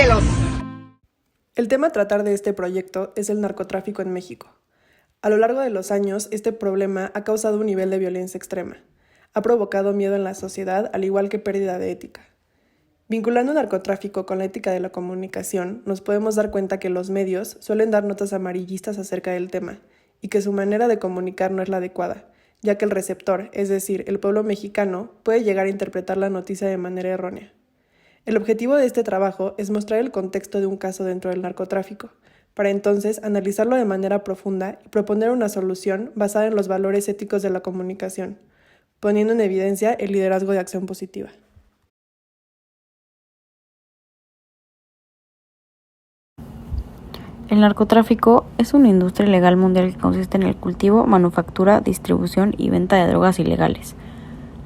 cielos! El tema a tratar de este proyecto es el narcotráfico en México. A lo largo de los años, este problema ha causado un nivel de violencia extrema. Ha provocado miedo en la sociedad, al igual que pérdida de ética. Vinculando el narcotráfico con la ética de la comunicación, nos podemos dar cuenta que los medios suelen dar notas amarillistas acerca del tema y que su manera de comunicar no es la adecuada, ya que el receptor, es decir, el pueblo mexicano, puede llegar a interpretar la noticia de manera errónea. El objetivo de este trabajo es mostrar el contexto de un caso dentro del narcotráfico, para entonces analizarlo de manera profunda y proponer una solución basada en los valores éticos de la comunicación, poniendo en evidencia el liderazgo de acción positiva. El narcotráfico es una industria ilegal mundial que consiste en el cultivo, manufactura, distribución y venta de drogas ilegales.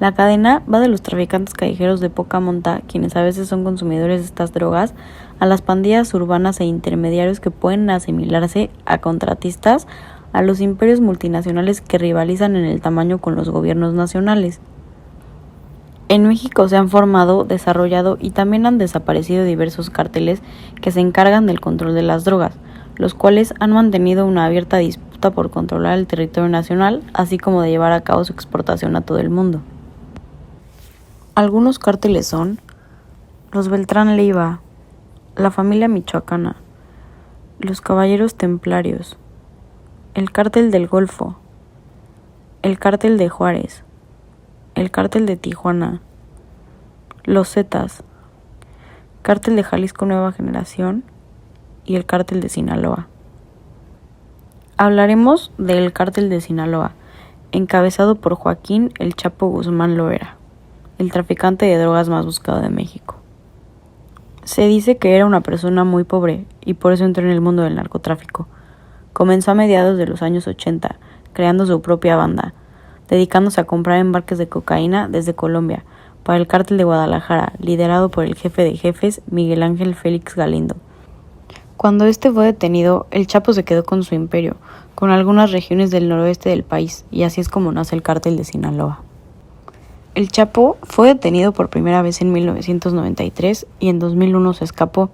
La cadena va de los traficantes callejeros de poca monta, quienes a veces son consumidores de estas drogas, a las pandillas urbanas e intermediarios que pueden asimilarse a contratistas, a los imperios multinacionales que rivalizan en el tamaño con los gobiernos nacionales. En México se han formado, desarrollado y también han desaparecido diversos cárteles que se encargan del control de las drogas, los cuales han mantenido una abierta disputa por controlar el territorio nacional, así como de llevar a cabo su exportación a todo el mundo. Algunos cárteles son los Beltrán Leiva, la familia michoacana, los Caballeros Templarios, el Cártel del Golfo, el Cártel de Juárez, el Cártel de Tijuana, los Zetas, Cártel de Jalisco Nueva Generación y el Cártel de Sinaloa. Hablaremos del Cártel de Sinaloa, encabezado por Joaquín El Chapo Guzmán Loera, el traficante de drogas más buscado de México. Se dice que era una persona muy pobre y por eso entró en el mundo del narcotráfico. Comenzó a mediados de los años 80, creando su propia banda, dedicándose a comprar embarques de cocaína desde Colombia para el Cártel de Guadalajara, liderado por el jefe de jefes, Miguel Ángel Félix Galindo. Cuando este fue detenido, el Chapo se quedó con su imperio, con algunas regiones del noroeste del país, y así es como nace el Cártel de Sinaloa. El Chapo fue detenido por primera vez en 1993 y en 2001 se escapó.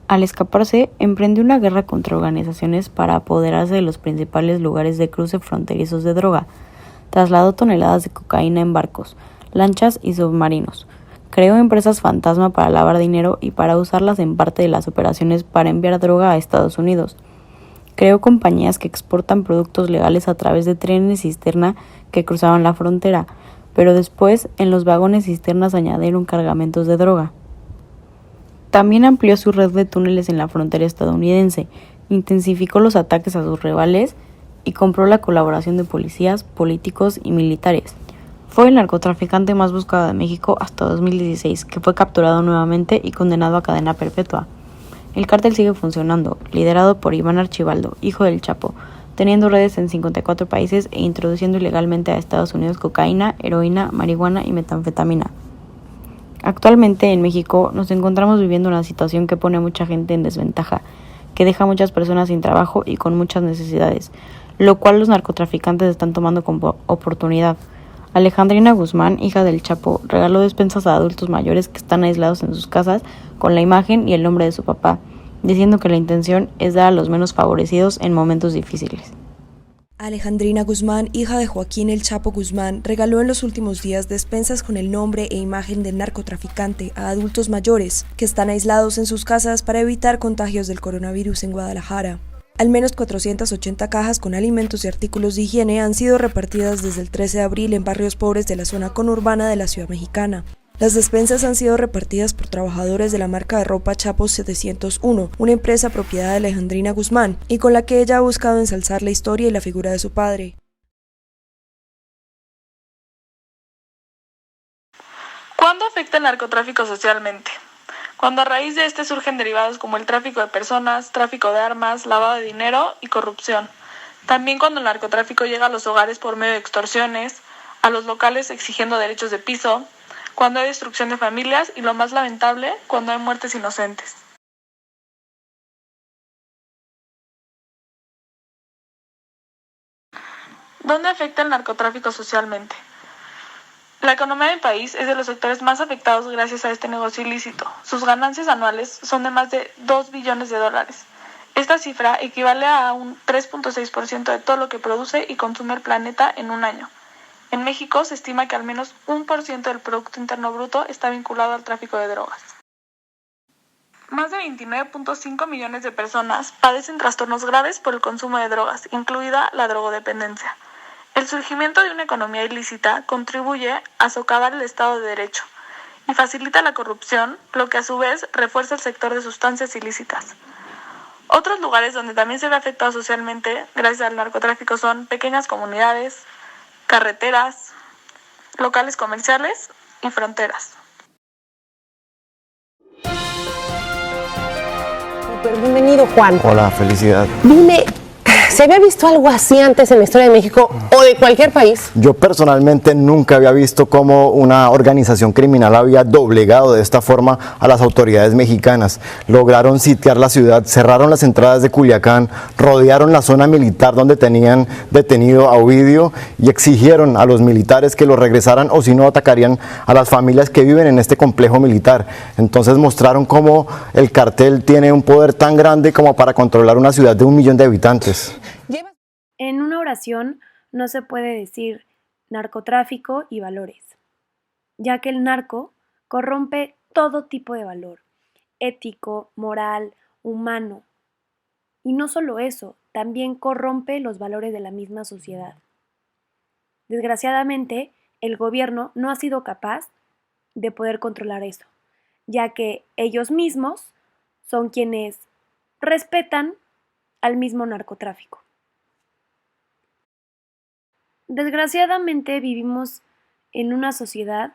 Al escaparse, emprendió una guerra contra organizaciones para apoderarse de los principales lugares de cruce fronterizos de droga. Trasladó toneladas de cocaína en barcos, lanchas y submarinos. Creó empresas fantasma para lavar dinero y para usarlas en parte de las operaciones para enviar droga a Estados Unidos. Creó compañías que exportan productos legales a través de trenes cisterna que cruzaban la frontera, pero después en los vagones cisternas añadieron cargamentos de droga. También amplió su red de túneles en la frontera estadounidense, intensificó los ataques a sus rivales y compró la colaboración de policías, políticos y militares. Fue el narcotraficante más buscado de México hasta 2016, que fue capturado nuevamente y condenado a cadena perpetua. El cártel sigue funcionando, liderado por Iván Archibaldo, hijo del Chapo, teniendo redes en 54 países e introduciendo ilegalmente a Estados Unidos cocaína, heroína, marihuana y metanfetamina. Actualmente en México nos encontramos viviendo una situación que pone a mucha gente en desventaja, que deja a muchas personas sin trabajo y con muchas necesidades, lo cual los narcotraficantes están tomando como oportunidad. Alejandrina Guzmán, hija del Chapo, regaló despensas a adultos mayores que están aislados en sus casas con la imagen y el nombre de su papá, diciendo que la intención es dar a los menos favorecidos en momentos difíciles. Alejandrina Guzmán, hija de Joaquín El Chapo Guzmán, regaló en los últimos días despensas con el nombre e imagen del narcotraficante a adultos mayores que están aislados en sus casas para evitar contagios del coronavirus en Guadalajara. Al menos 480 cajas con alimentos y artículos de higiene han sido repartidas desde el 13 de abril en barrios pobres de la zona conurbana de la ciudad mexicana. Las despensas han sido repartidas por trabajadores de la marca de ropa Chapo 701, una empresa propiedad de Alejandrina Guzmán, y con la que ella ha buscado ensalzar la historia y la figura de su padre. ¿Cuándo afecta el narcotráfico socialmente? Cuando a raíz de este surgen derivados como el tráfico de personas, tráfico de armas, lavado de dinero y corrupción. También cuando el narcotráfico llega a los hogares por medio de extorsiones, a los locales exigiendo derechos de piso, cuando hay destrucción de familias y, lo más lamentable, cuando hay muertes inocentes. ¿Dónde afecta el narcotráfico socialmente? La economía del país es de los sectores más afectados gracias a este negocio ilícito. Sus ganancias anuales son de más de 2 billones de dólares. Esta cifra equivale a un 3.6% de todo lo que produce y consume el planeta en un año. En México se estima que al menos 1% del Producto Interno Bruto está vinculado al tráfico de drogas. Más de 29.5 millones de personas padecen trastornos graves por el consumo de drogas, incluida la drogodependencia. El surgimiento de una economía ilícita contribuye a socavar el Estado de Derecho y facilita la corrupción, lo que a su vez refuerza el sector de sustancias ilícitas. Otros lugares donde también se ve afectado socialmente gracias al narcotráfico son pequeñas comunidades, carreteras, locales comerciales y fronteras. Bienvenido, Juan. Hola, felicidad. Dime, ¿se había visto algo así antes en la historia de México o de cualquier país? Yo personalmente nunca había visto cómo una organización criminal había doblegado de esta forma a las autoridades mexicanas. Lograron sitiar la ciudad, cerraron las entradas de Culiacán, rodearon la zona militar donde tenían detenido a Ovidio y exigieron a los militares que lo regresaran o si no atacarían a las familias que viven en este complejo militar. Entonces mostraron cómo el cartel tiene un poder tan grande como para controlar una ciudad de 1 millón de habitantes. En una oración no se puede decir narcotráfico y valores, ya que el narco corrompe todo tipo de valor, ético, moral, humano. Y no solo eso, también corrompe los valores de la misma sociedad. Desgraciadamente, el gobierno no ha sido capaz de poder controlar eso, ya que ellos mismos son quienes respetan al mismo narcotráfico. Desgraciadamente vivimos en una sociedad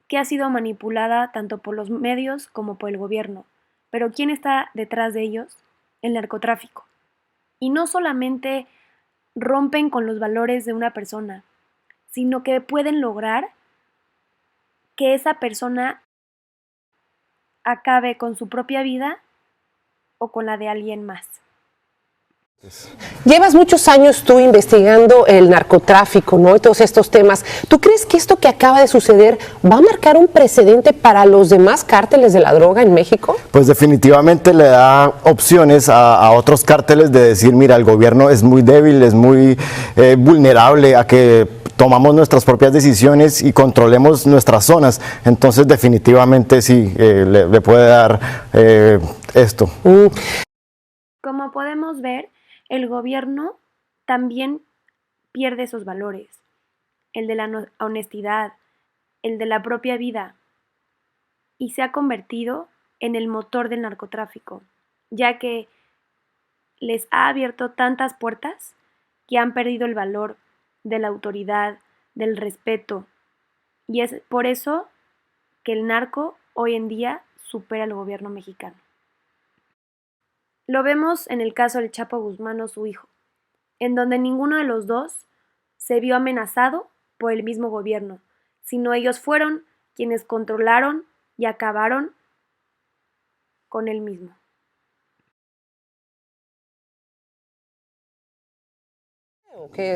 que ha sido manipulada tanto por los medios como por el gobierno. Pero ¿quién está detrás de ellos? El narcotráfico. Y no solamente rompen con los valores de una persona, sino que pueden lograr que esa persona acabe con su propia vida o con la de alguien más. Llevas muchos años tú investigando el narcotráfico, ¿no? Y todos estos temas. ¿Tú crees que esto que acaba de suceder va a marcar un precedente para los demás cárteles de la droga en México? Pues definitivamente le da opciones a otros cárteles de decir, mira, el gobierno es muy débil, es muy vulnerable a que tomamos nuestras propias decisiones y controlemos nuestras zonas. Entonces definitivamente sí, le puede dar esto. Como podemos ver, el gobierno también pierde esos valores, el de la honestidad, el de la propia vida, y se ha convertido en el motor del narcotráfico, ya que les ha abierto tantas puertas que han perdido el valor de la autoridad, del respeto, y es por eso que el narco hoy en día supera al gobierno mexicano. Lo vemos en el caso del Chapo Guzmán o su hijo, en donde ninguno de los dos se vio amenazado por el mismo gobierno, sino ellos fueron quienes controlaron y acabaron con él mismo.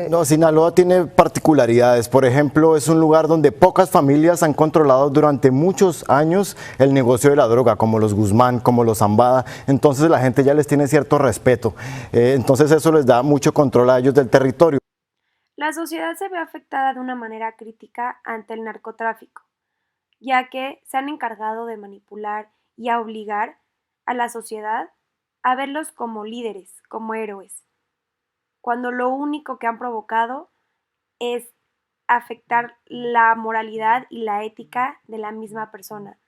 No, Sinaloa tiene particularidades. Por ejemplo, es un lugar donde pocas familias han controlado durante muchos años el negocio de la droga, como los Guzmán, como los Zambada. Entonces la gente ya les tiene cierto respeto. Entonces eso les da mucho control a ellos del territorio. La sociedad se ve afectada de una manera crítica ante el narcotráfico, ya que se han encargado de manipular y a obligar a la sociedad a verlos como líderes, como héroes, cuando lo único que han provocado es afectar la moralidad y la ética de la misma persona.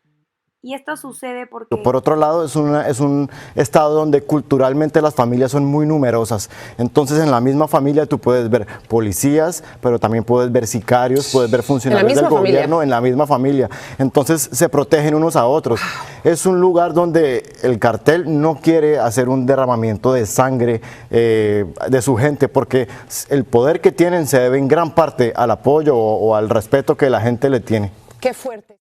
Y esto sucede porque... Por otro lado, es un estado donde culturalmente las familias son muy numerosas. Entonces, en la misma familia tú puedes ver policías, pero también puedes ver sicarios, puedes ver funcionarios del gobierno en la misma familia. Entonces, se protegen unos a otros. Es un lugar donde el cartel no quiere hacer un derramamiento de sangre de su gente, porque el poder que tienen se debe en gran parte al apoyo o al respeto que la gente le tiene. Qué fuerte.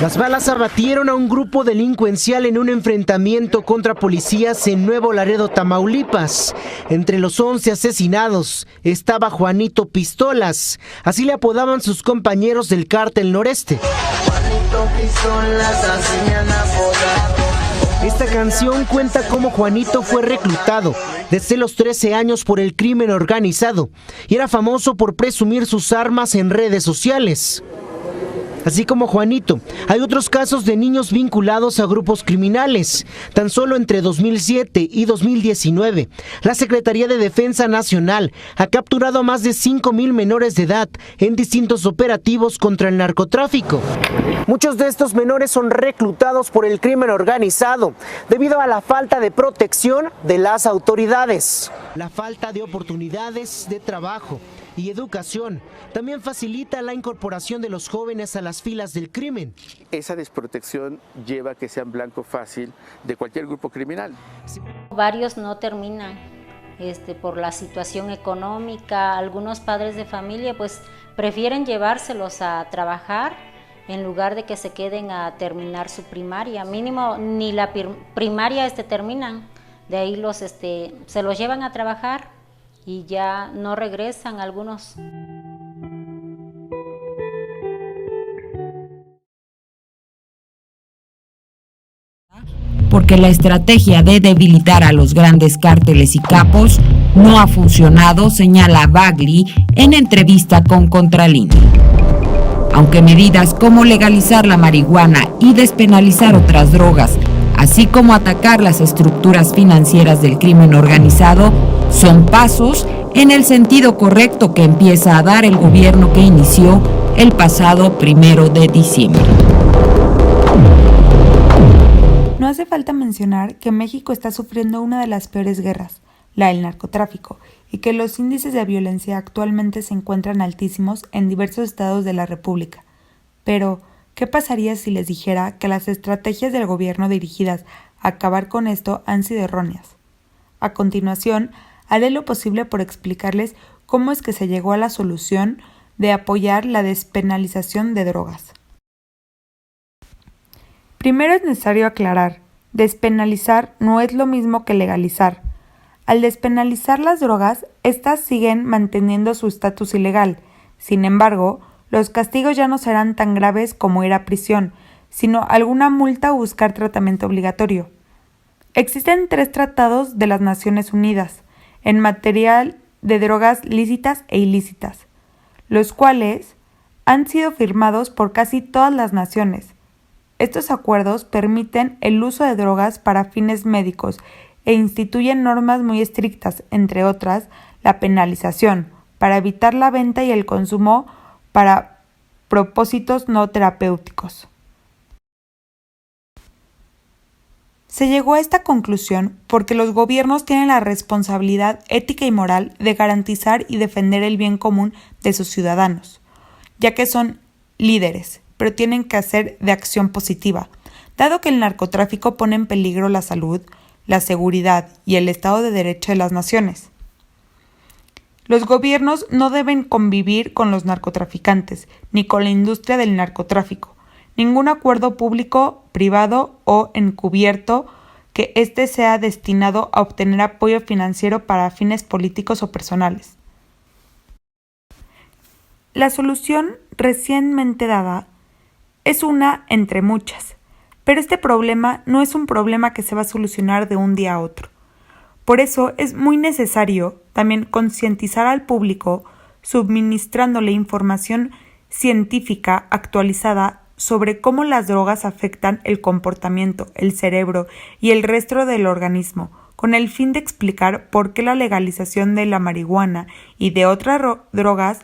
Las balas abatieron a un grupo delincuencial en un enfrentamiento contra policías en Nuevo Laredo, Tamaulipas. Entre los 11 asesinados estaba Juanito Pistolas, así le apodaban sus compañeros del Cártel Noreste. Esta canción cuenta cómo Juanito fue reclutado desde los 13 años por el crimen organizado y era famoso por presumir sus armas en redes sociales. Así como Juanito, hay otros casos de niños vinculados a grupos criminales. Tan solo entre 2007 y 2019, la Secretaría de Defensa Nacional ha capturado a más de 5,000 menores de edad en distintos operativos contra el narcotráfico. Muchos de estos menores son reclutados por el crimen organizado debido a la falta de protección de las autoridades. La falta de oportunidades de trabajo y educación también facilita la incorporación de los jóvenes a las filas del crimen. Esa desprotección lleva a que sean blanco fácil de cualquier grupo criminal. Varios no terminan por la situación económica. Algunos padres de familia pues prefieren llevárselos a trabajar en lugar de que se queden a terminar su primaria. Mínimo ni la primaria terminan. De ahí se los llevan a trabajar y ya no regresan algunos. Porque la estrategia de debilitar a los grandes cárteles y capos no ha funcionado, señala Bagley en entrevista con Contralínea. Aunque medidas como legalizar la marihuana y despenalizar otras drogas, así como atacar las estructuras financieras del crimen organizado, son pasos en el sentido correcto que empieza a dar el gobierno que inició el pasado 1 de diciembre. No hace falta mencionar que México está sufriendo una de las peores guerras, la del narcotráfico, y que los índices de violencia actualmente se encuentran altísimos en diversos estados de la República. Pero, ¿qué pasaría si les dijera que las estrategias del gobierno dirigidas a acabar con esto han sido erróneas? A continuación, haré lo posible por explicarles cómo es que se llegó a la solución de apoyar la despenalización de drogas. Primero es necesario aclarar, despenalizar no es lo mismo que legalizar. Al despenalizar las drogas, estas siguen manteniendo su estatus ilegal. Sin embargo, los castigos ya no serán tan graves como ir a prisión, sino alguna multa o buscar tratamiento obligatorio. Existen 3 tratados de las Naciones Unidas en materia de drogas lícitas e ilícitas, los cuales han sido firmados por casi todas las naciones. Estos acuerdos permiten el uso de drogas para fines médicos e instituyen normas muy estrictas, entre otras, la penalización, para evitar la venta y el consumo para propósitos no terapéuticos. Se llegó a esta conclusión porque los gobiernos tienen la responsabilidad ética y moral de garantizar y defender el bien común de sus ciudadanos, ya que son líderes, pero tienen que hacer de acción positiva, dado que el narcotráfico pone en peligro la salud, la seguridad y el Estado de Derecho de las naciones. Los gobiernos no deben convivir con los narcotraficantes, ni con la industria del narcotráfico. Ningún acuerdo público, privado o encubierto que éste sea destinado a obtener apoyo financiero para fines políticos o personales. La solución recientemente dada es una entre muchas, pero este problema no es un problema que se va a solucionar de un día a otro. Por eso es muy necesario también concientizar al público suministrándole información científica actualizada sobre cómo las drogas afectan el comportamiento, el cerebro y el resto del organismo, con el fin de explicar por qué la legalización de la marihuana y de otras drogas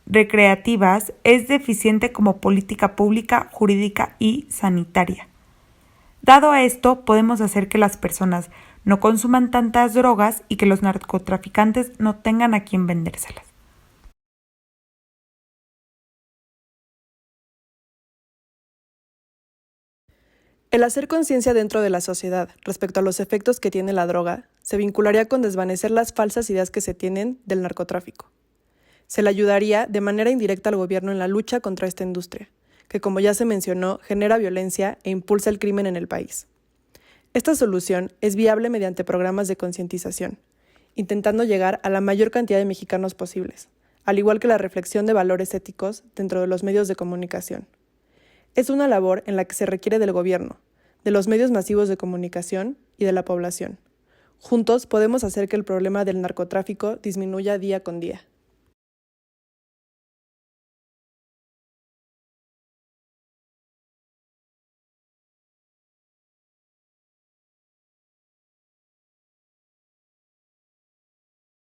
recreativas es deficiente como política pública, jurídica y sanitaria. Dado esto, podemos hacer que las personas no consuman tantas drogas y que los narcotraficantes no tengan a quién vendérselas. El hacer conciencia dentro de la sociedad respecto a los efectos que tiene la droga se vincularía con desvanecer las falsas ideas que se tienen del narcotráfico. Se le ayudaría de manera indirecta al gobierno en la lucha contra esta industria, que, como ya se mencionó, genera violencia e impulsa el crimen en el país. Esta solución es viable mediante programas de concientización, intentando llegar a la mayor cantidad de mexicanos posibles, al igual que la reflexión de valores éticos dentro de los medios de comunicación. Es una labor en la que se requiere del gobierno, de los medios masivos de comunicación y de la población. Juntos podemos hacer que el problema del narcotráfico disminuya día con día.